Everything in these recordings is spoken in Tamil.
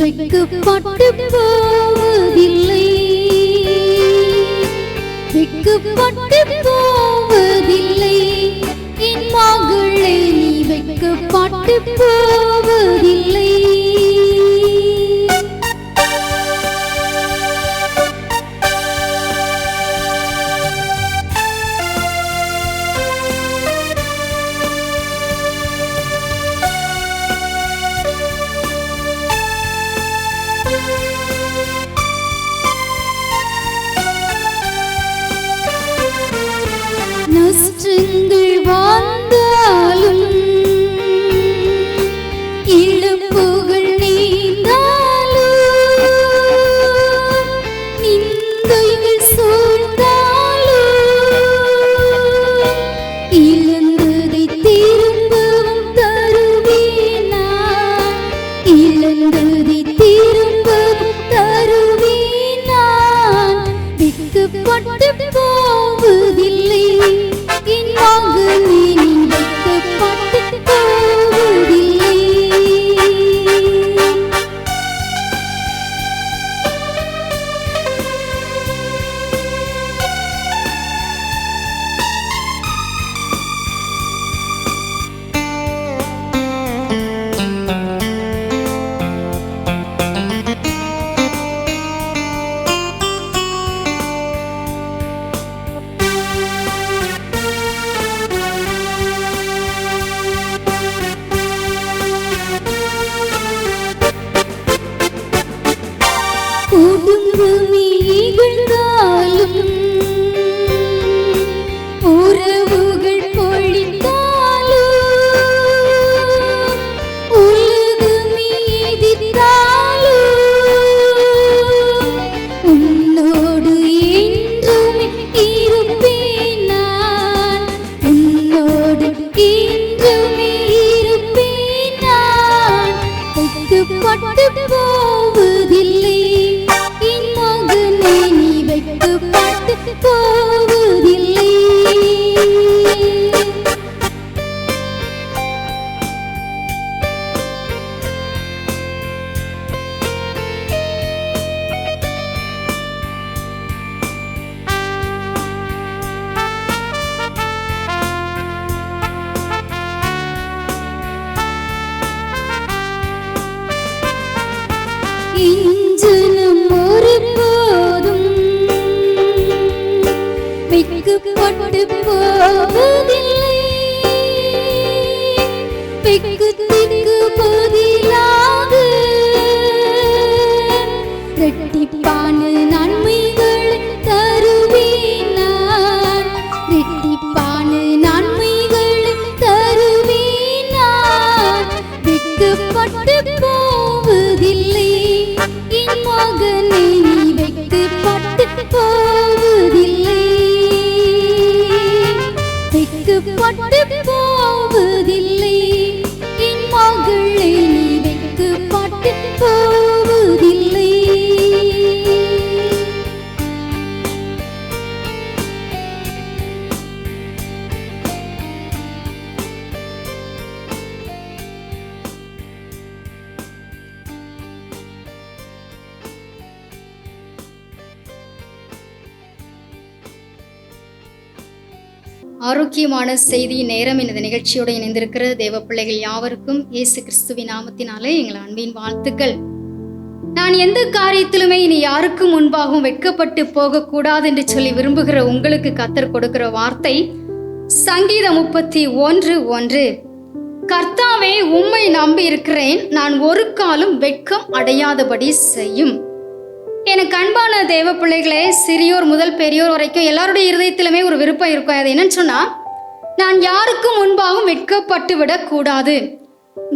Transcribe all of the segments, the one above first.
வெட்கப்பட்டு போவதில்லை, வெட்கப்பட்டு போவதில்லை. என் மகளே நீ வெட்கப்பட்டு போவதில்லை. நஷ்டங்கள் வாழ்ந்தாலும் இழப்புகள் நீந்தாலும் நிந்தைகள் சூழ்ந்தாலும் இழந்ததை திரும்பவும் தருவேன் நான், இழந்ததை திரும்பவும் தருவேன் நான். வெட்கப்பட்டு போவதில்லை என் மகனே நீ வெட்கப்பட்டு போவதில்லை. குடும்பமே இகழ்ந்தாலும் உறவுகள் பொழித்தாலும் உலகமே எதிர்த்தாலும் உன்னோடு என்றுமே இருப்பேன் நான், உன்னோடு என்றுமே இருப்பேன் நான். வெட்கப்பட்டு போவதில்லை என் மகனே நீ வெட்கப்பட்டு போவதில்லை. இஞ்சனம் ஒருபோதும் வெட்கப்பட்டு போவதில்லை, வெட்கத்திற்கு பதிலாக இரட்டிப்பான நன்மைகளை தருவேன் நான், இரட்டிப்பான நன்மைகளை தருவேன் நான். வெட்கப்பட்டு போவதில்லை என் மகனே நீ வெட்கப்பட்டு போவதில்லை, வெட்கப்பட்டு போவதில்லை என் மகளே நீ வெட்கப்பட்டு போவதில்லை. ஆரோக்கியமான செய்தி நேரம் இந்த நிகழ்ச்சியோடு இணைந்திருக்கிற தேவ பிள்ளைகள் யாவருக்கும் இயேசு கிறிஸ்துவின் நாமத்தினாலே எங்கள் அன்பின் வாழ்த்துக்கள். நான் எந்த காரியத்திலுமே இனி யாருக்கும் முன்பாகவும் வெட்கப்பட்டு போகக்கூடாது என்று சொல்லி விரும்புகிற உங்களுக்கு கர்த்தர் கொடுக்கிற வார்த்தை சங்கீதம் 31:1. கர்த்தாவே உம்மை நம்பி இருக்கிறேன், நான் ஒரு காலம் வெட்கம் அடையாதபடி செய்யும். எனக்கு அன்பான தேவ பிள்ளைகளே, சிறியோர் முதல் பெரியோர் வரைக்கும் எல்லாருடைய இருதயத்திலுமே ஒரு விருப்பம் இருக்கும். அது என்னன்னு சொன்னா, நான் யாருக்கும் முன்பாகவும் வெட்கப்பட்டு விடக்கூடாது,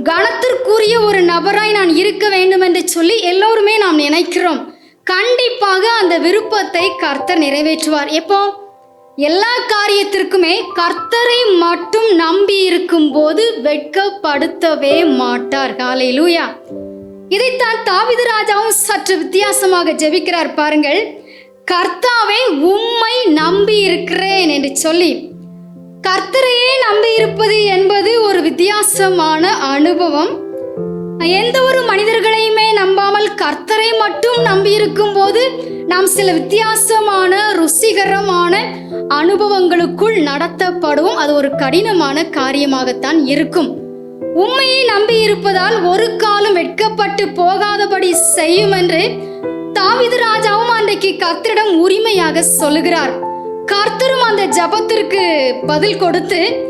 கனத்திற்குரிய ஒரு நபராய் நான் இருக்க வேண்டும் என்று சொல்லி எல்லோருமே நாம் நினைக்கிறோம். கண்டிப்பாக அந்த விருப்பத்தை கர்த்தர் நிறைவேற்றுவார். எப்போ? எல்லா காரியத்திற்குமே கர்த்தரை மட்டும் நம்பி இருக்கும் போது வெட்கப்படுத்தவே மாட்டார். ஹல்லேலூயா. இதைத்தான் தாவீது ராஜாவும் சற்று வித்தியாசமாக ஜெபிக்கிறார் பாருங்கள். கர்த்தாவே உம்மை நம்பி இருக்கிறேன் என்று சொல்லி கர்த்தரையே நம்பி இருப்பது என்பது ஒரு வித்தியாசமான அனுபவம். எந்த ஒரு மனிதர்களையுமே நம்பாமல் கர்த்தரை மட்டும் நம்பி இருக்கும் போது நாம் சில வித்தியாசமான ருசிகரமான அனுபவங்களுக்குள் நடத்தப்படுவோம். அது ஒரு கடினமான காரியமாகத்தான் இருக்கும். உண்மையை நம்பி இருப்பதால் ஒரு காலம் வெட்கப்பட்டு போகாதபடி செய்யும் என்று தாவீது ராஜாவும் அன்றைக்கு கர்த்தரிடம் உரிமையாக சொல்லுகிறார். கர்த்தரும் அந்த ஜெபத்திற்கு பதில் கொடுத்து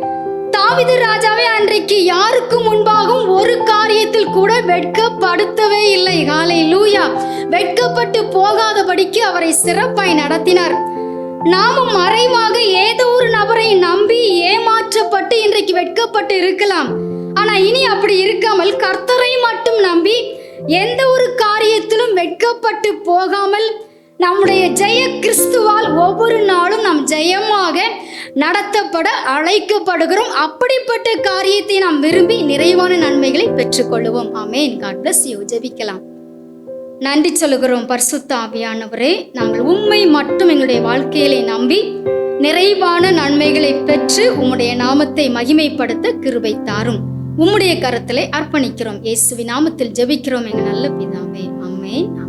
தாவீது ராஜாவை அன்றைக்கு யாருக்கு முன்பாகவும் ஒரு காரியத்தில் கூட வெட்கப்படுத்தவே இல்லை. ஹல்லேலூயா. வெட்கப்பட்டு போகாதபடிக்கு அவரை சிறப்பாய் நடத்தினார். நாமும் மறைவாக ஏதோ ஒரு நபரை நம்பி ஏமாற்றப்பட்டு இன்றைக்கு வெட்கப்பட்டு இருக்கலாம். ஆனா இனி அப்படி இருக்காமல் கர்த்தரை மட்டும் நம்பி எந்த ஒரு காரியத்திலும் வெட்கப்பட்டு போகாமல் நம்முடைய ஜெய கிறிஸ்துவால் ஒவ்வொரு நாளும் நாம் ஜெயமாக நடத்தப்பட அழைக்கப்படுகிறோம். அப்படிப்பட்ட காரியத்தை நாம் விரும்பி நிறைவான நன்மைகளை பெற்றுக்கொள்வோம். ஆமென். God bless you. ஜெபிக்கலாம். நன்றி சொல்லுகிறோம் பரிசுத்த ஆவியானவரே. நாங்கள் உம்மை மட்டும் எங்களுடைய வாழ்க்கையிலே நம்பி நிறைவான நன்மைகளை பெற்று உம்முடைய நாமத்தை மகிமைப்படுத்த கிருபை தாரும். உம்முடைய கரத்திலே அர்ப்பணிக்கிறோம். இயேசுவின் நாமத்தில் ஜெபிக்கிறோம் எங்கள் நல்ல பிதாவே. ஆமென்.